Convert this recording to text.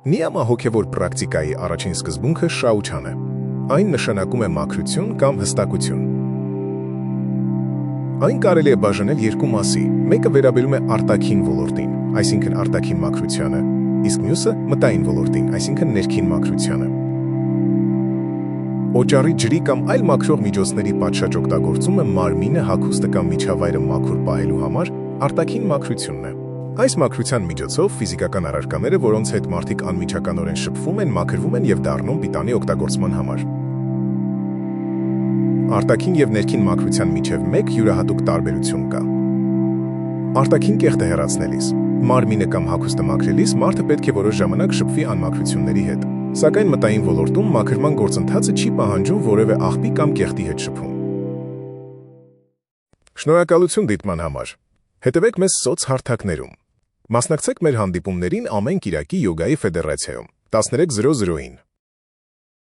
Նիամա հոգևոր պրակտիկայի առաջին սկզբունքը շաուչան է։ Այն նշանակում է մաքրություն կամ հստակություն։ Այն կարելի է բաժանել երկու մասի, մեկը վերաբերում է արտաքին ոլորտին, այսինքն արտաքին մաքրությանը, իսկ մյուսը մտային ոլորտին, այսինքն ներքին մաքրությանը։ Օճառի ջրի կամ այլ մաքրող միջոցների պատշաճ օգտագործումը մարմինը, հագուստը կամ միջավայրը մաքուր պահելու համար արտաքին մաքրությունն է։ Այս մաքրության միջոցով ֆիզիկական առարկաները, որոնց հետ մարդիկ անմիջականորեն շփվում են, մաքրվում են եւ դառնում պիտանի օգտագործման համար։ Արտաքին եւ ներքին մաքրության միջև մեկ յուրահատուկ տարբերություն կա։ Արտաքին կեղտը հեռացնելիս, մարմինը կամ հագուստը մաքրելիս մարդը պետք է որոշ ժամանակ շփվի անմաքրությունների հետ, սակայն մտային ոլորտում մաքրման գործընթացը չի պահանջում որևէ աղբի կամ կեղտի հետ շփում։ Շնորհակալություն դիտման համար։ Հետևեք մեզ սոցհարթակներում։ Մասնակցեք մեր հանդիպումներին ամեն կիրակի յոգայի ֆեդերացիայում 13:00-ին։